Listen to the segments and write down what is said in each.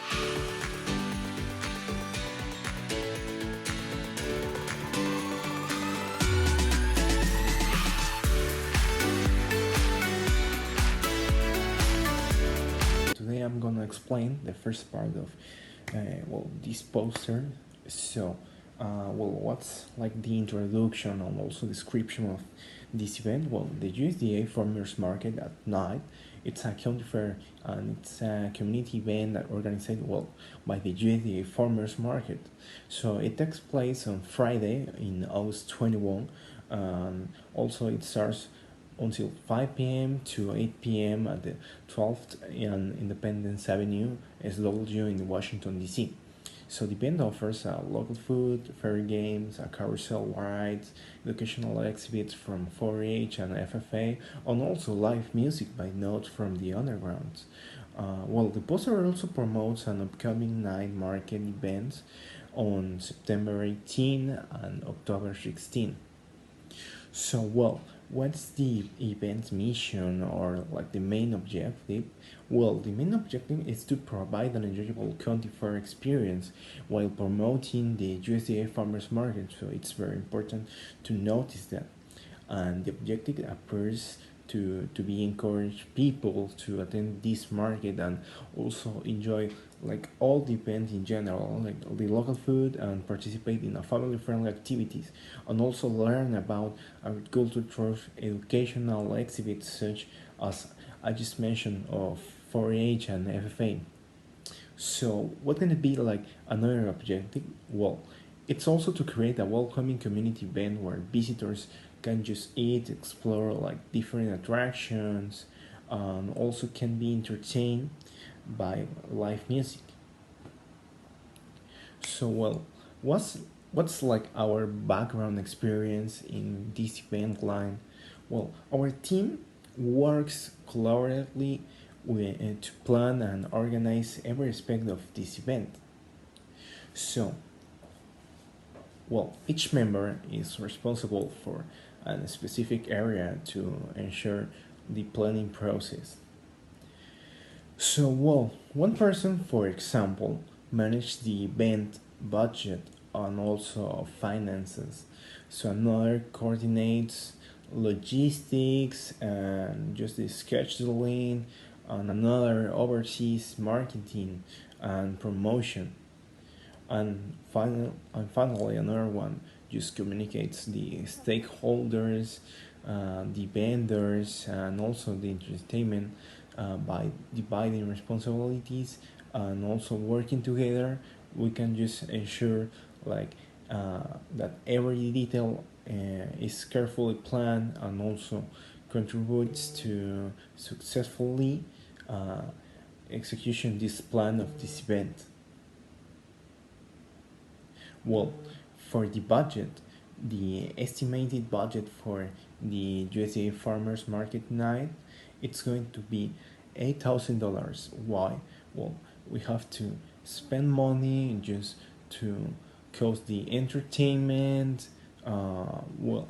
Today I'm gonna explain the first part of this poster. So, what's like the introduction and also description of this event? Well, the USDA Farmers Market at night. It's a county fair and it's a community event that organized by the USDA Farmers Market. So it takes place on Friday in August 21. Also, it starts until 5 p.m. to 8 p.m. at the 12th and Independence Avenue, SW in Washington, D.C. So the event offers local food, fair games, carousel rides, educational exhibits from 4-H and FFA, and also live music by note from the underground. The poster also promotes an upcoming night market event on September 18 and October 16. So, what's the event's mission or like the main objective? Well, the main objective is to provide an enjoyable county fair experience while promoting the USDA farmers market. So it's very important to notice that. And the objective appears to be encourage people to attend this market and also enjoy like all the events in general, like the local food, and participate in a family friendly activities, and also learn about agriculture through educational exhibits such as I just mentioned of 4-H and FFA. So, what can it be like another objective? Well, it's also to create a welcoming community event where visitors can just eat, explore like different attractions, and also can be entertained by live music. So, what's like our background experience in this event line? Well, our team works collaboratively to plan and organize every aspect of this event. So, each member is responsible for a specific area to ensure the planning process. So, one person, for example, managed the event budget and also finances. So, another coordinates logistics and just the scheduling, and another oversees marketing and promotion. And finally, another one just communicates the stakeholders, the vendors, and also the entertainment by dividing responsibilities and also working together. We can just ensure like that every detail is carefully planned and also contributes to successfully uh, execution this plan of this event. Well, for the budget, the estimated budget for the USA Farmers Market night, it's going to be $8,000. Why? Well, we have to spend money just to cost the entertainment, well,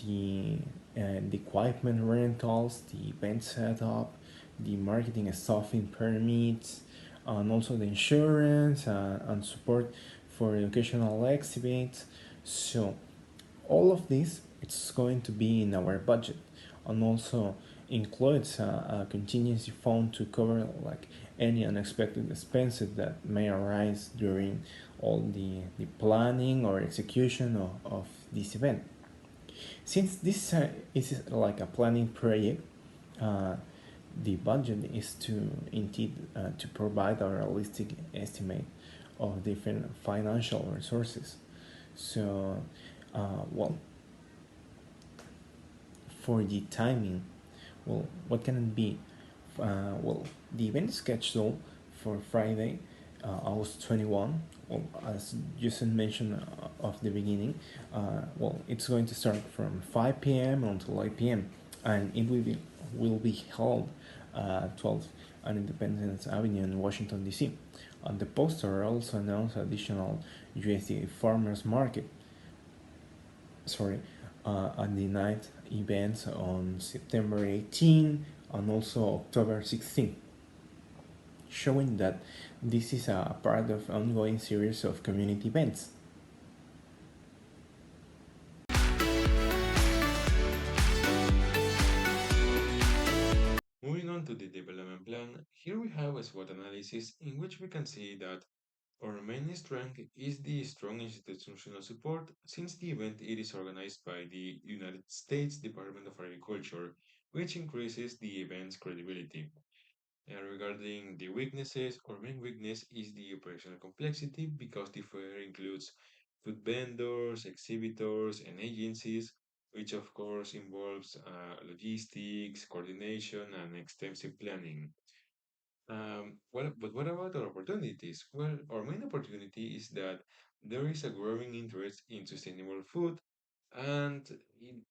the the equipment rentals, the event setup, the marketing and staffing permits, and also the insurance and support for educational exhibits. So all of this it's going to be in our budget, and also includes a contingency fund to cover like any unexpected expenses that may arise during all the planning or execution of this event. Since this is like a planning project, uh, the budget is to indeed to provide a realistic estimate of different financial resources. So, uh, well, for the timing, what can it be? The event schedule for Friday, August 21. Well, as Jason mentioned of the beginning, it's going to start from 5 p.m. until 8 p.m. and it will be held at 12 on Independence Avenue in Washington D.C. On the poster also announced additional USDA farmers market. Sorry, on the night events on September 18 and also October 16. showing that this is a part of ongoing series of community events. Moving on to the development plan, here we have a SWOT analysis in which we can see that our main strength is the strong institutional support since the event it is organized by the United States Department of Agriculture, which increases the event's credibility. Regarding the weaknesses, our main weakness is the operational complexity because the fair includes food vendors, exhibitors, and agencies, which of course involves logistics, coordination, and extensive planning. But what about our opportunities? Well, our main opportunity is that there is a growing interest in sustainable food, and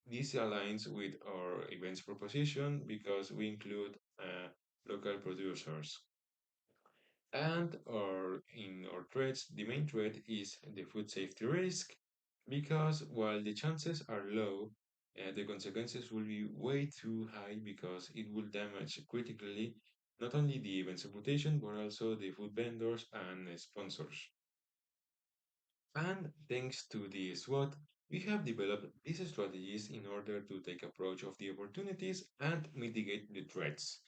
this aligns with our events proposition because we include local producers. And in our threats, the main threat is the food safety risk, because while the chances are low, the consequences will be way too high because it will damage critically not only the event's reputation but also the food vendors and sponsors. And thanks to the SWOT, we have developed these strategies in order to take approach of the opportunities and mitigate the threats.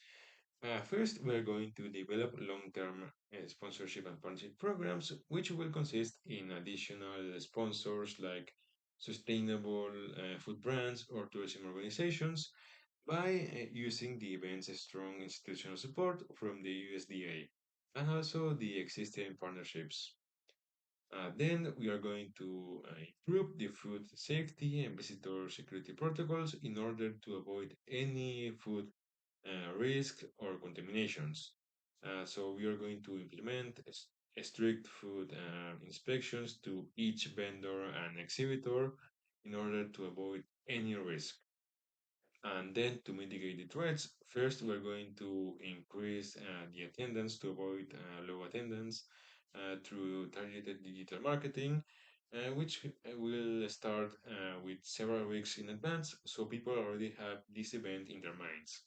First, we're going to develop long-term sponsorship and partnership programs, which will consist in additional sponsors like sustainable food brands or tourism organizations by using the event's strong institutional support from the USDA and also the existing partnerships. Then we are going to improve the food safety and visitor security protocols in order to avoid any food risk or contaminations. So we are going to implement strict food inspections to each vendor and exhibitor in order to avoid any risk. And then to mitigate the threats, first we're going to increase the attendance to avoid low attendance through targeted digital marketing, which will start with several weeks in advance so people already have this event in their minds.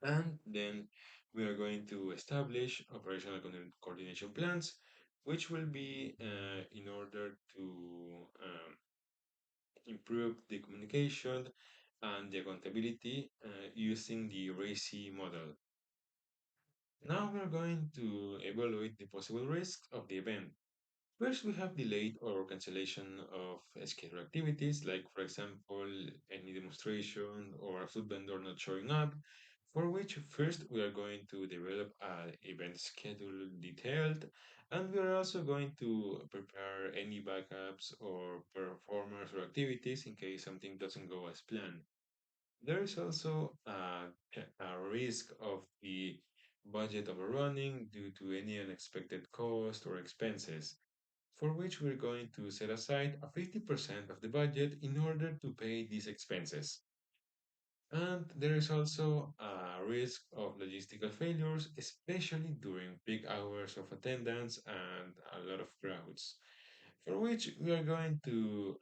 And then we are going to establish operational coordination plans, which will be in order to improve the communication and the accountability using the RACI model. Now we're going to evaluate the possible risks of the event. First, we have delayed or cancellation of scheduled activities, like, for example, any demonstration or a food vendor not showing up, for which first we are going to develop an event schedule detailed, and we are also going to prepare any backups or performers or activities in case something doesn't go as planned. There is also a risk of the budget overrunning due to any unexpected cost or expenses, for which we're going to set aside a 50% of the budget in order to pay these expenses. And there is also a risk of logistical failures, especially during peak hours of attendance and a lot of crowds, for which we are going to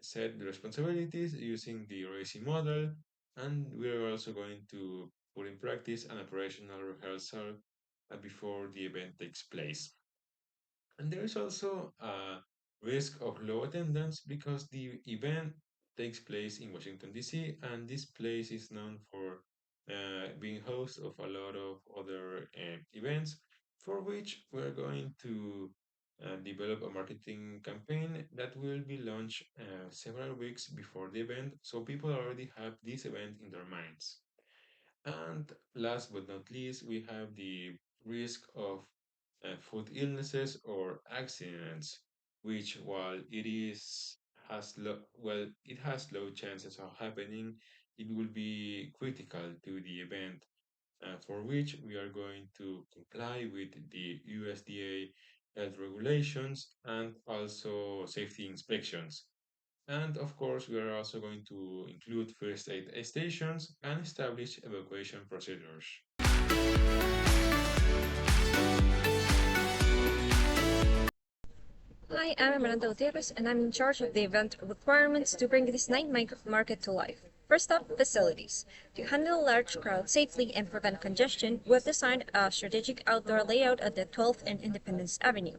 set the responsibilities using the RACI model, and we are also going to put in practice an operational rehearsal before the event takes place. And there is also a risk of low attendance because the event takes place in Washington, D.C., and this place is known for being host of a lot of other events, for which we're going to develop a marketing campaign that will be launched several weeks before the event, so people already have this event in their minds. And last but not least, we have the risk of food illnesses or accidents, which while it has low chances of happening, it will be critical to the event, for which we are going to comply with the USDA health regulations and also safety inspections. And of course, we are also going to include first aid stations and establish evacuation procedures. Hi, I'm Miranda Gutierrez, and I'm in charge of the event requirements to bring this night market to life. First up, facilities. To handle large crowds safely and prevent congestion, we've designed a strategic outdoor layout at the 12th and Independence Avenue.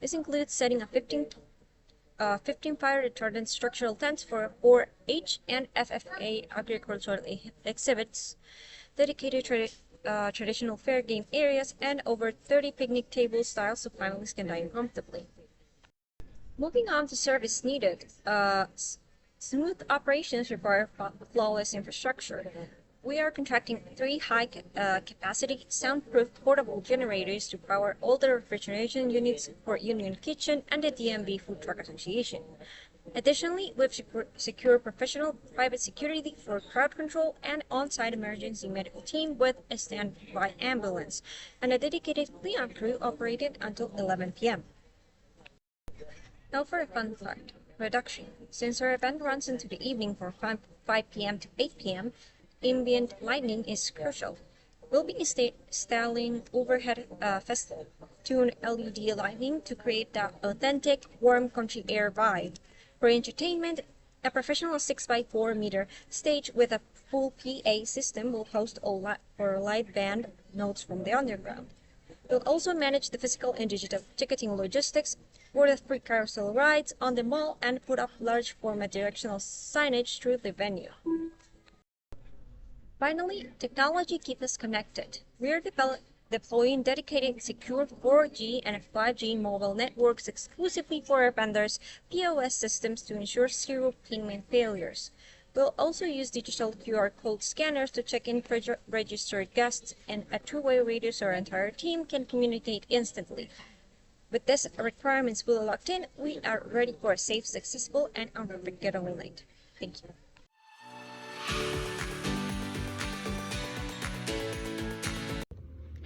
This includes setting a 15 fire retardant structural tents for 4-H and FFA agricultural exhibits, dedicated traditional fair game areas, and over 30 picnic table styles so families can dine comfortably. Moving on to service needed, smooth operations require flawless infrastructure. We are contracting three high-capacity, soundproof portable generators to power all the refrigeration units for Union Kitchen and the DMV Food Truck Association. Additionally, we've secured professional private security for crowd control and on-site emergency medical team with a standby ambulance, and a dedicated cleanup crew operated until 11 p.m. Now for a fun fact. Reduction. Since our event runs into the evening from 5 p.m. to 8 p.m., ambient lighting is crucial. We'll be installing overhead Festoon LED lighting to create that authentic, warm country air vibe. For entertainment, a professional 6x4 meter stage with a full PA system will host all live band notes from the underground. We'll also manage the physical and digital ticketing logistics for the free carousel rides on the mall and put up large format directional signage through the venue. Finally, technology keeps us connected. We are deploying dedicated secure 4G and 5G mobile networks exclusively for our vendors' POS systems to ensure zero payment failures. We'll also use digital QR code scanners to check in registered guests, and a two-way radio so our entire team can communicate instantly. With these requirements fully locked in, we are ready for a safe, successful, and unforgettable night. Thank you.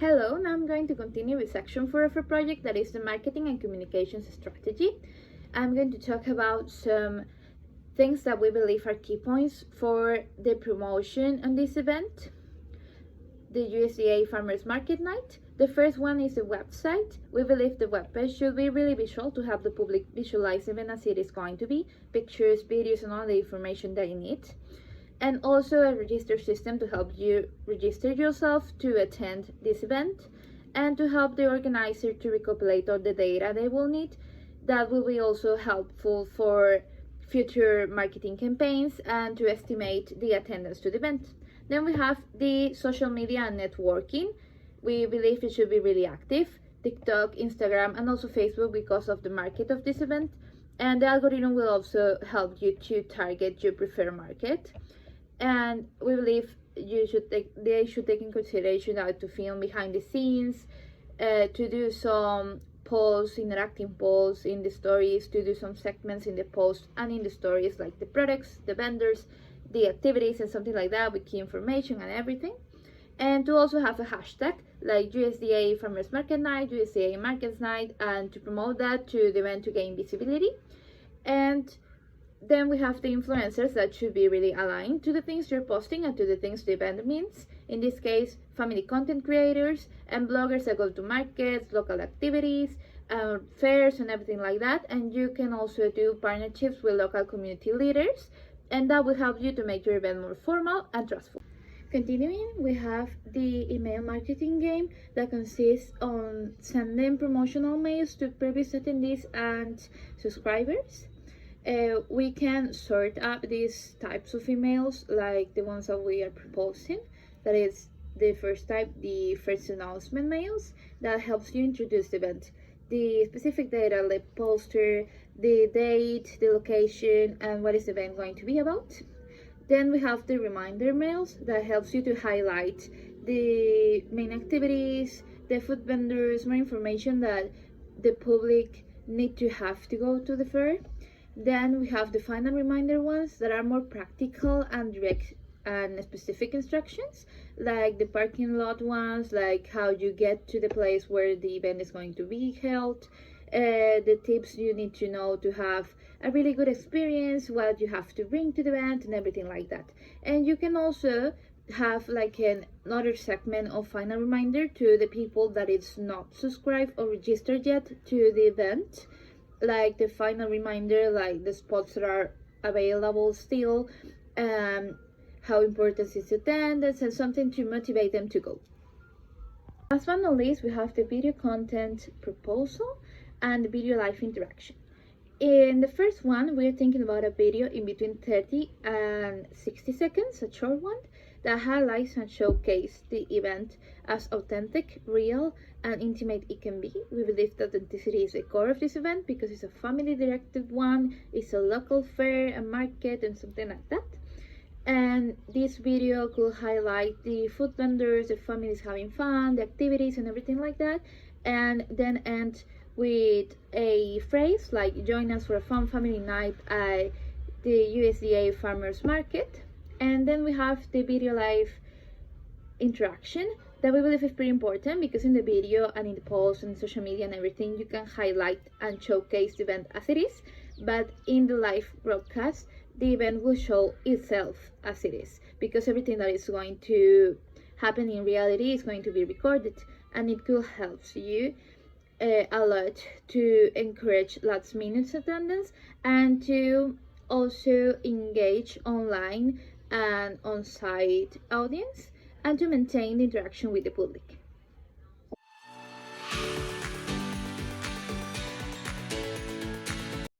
Hello, now I'm going to continue with section 4 of our project, that is the marketing and communications strategy. I'm going to talk about some things that we believe are key points for the promotion on this event, the USDA Farmers Market Night. The first one is the website. We believe the webpage should be really visual to have the public visualize even as it is going to be, pictures, videos, and all the information that you need. And also a register system to help you register yourself to attend this event, and to help the organizer to recopilate all the data they will need. That will be also helpful for future marketing campaigns and to estimate the attendance to the event. Then we have the social media and networking. We believe it should be really active: TikTok, Instagram, and also Facebook because of the market of this event. And the algorithm will also help you to target your preferred market. And we believe they should take in consideration how to film behind the scenes, to do some polls, interacting polls in the stories, to do some segments in the post and in the stories, like the products, the vendors, the activities, and something like that with key information and everything. And to also have a hashtag like USDA Farmers Market Night, USDA Markets Night, and to promote that to the event to gain visibility. And then we have the influencers that should be really aligned to the things you're posting and to the things the event means. In this case, family content creators and bloggers that go to markets, local activities, fairs, and everything like that. And you can also do partnerships with local community leaders, and that will help you to make your event more formal and trustful. Continuing, we have the email marketing game that consists on sending promotional mails to previous attendees and subscribers. We can sort up these types of emails like the ones that we are proposing. That is the first type, the first announcement mails, that helps you introduce the event. The specific data like poster, the date, the location, and what is the event going to be about. Then we have the reminder mails that helps you to highlight the main activities, the food vendors, more information that the public need to have to go to the fair. Then we have the final reminder ones that are more practical and direct and specific instructions, like the parking lot ones, like how you get to the place where the event is going to be held, the tips you need to know to have a really good experience, what you have to bring to the event, and everything like that. And you can also have like another segment of final reminder to the people that is not subscribed or registered yet to the event, like the final reminder, like the spots that are available still, how important is attendance, and something to motivate them to go. Last but not least, we have the video content proposal and the video live interaction. In the first one, we're thinking about a video in between 30 and 60 seconds, a short one, that highlights and showcases the event as authentic, real, and intimate it can be. We believe that authenticity is the core of this event because it's a family-directed one, it's a local fair, a market, and something like that. And this video could highlight the food vendors, the families having fun, the activities, and everything like that, and then end with a phrase like join us for a fun family night at the USDA farmers market. And then we have the video live interaction that we believe is pretty important because in the video and in the post and social media and everything you can highlight and showcase the event as it is, but in the live broadcast the event will show itself as it is because everything that is going to happen in reality is going to be recorded, and it could help you a lot to encourage last minute attendance and to also engage online and on-site audience and to maintain the interaction with the public.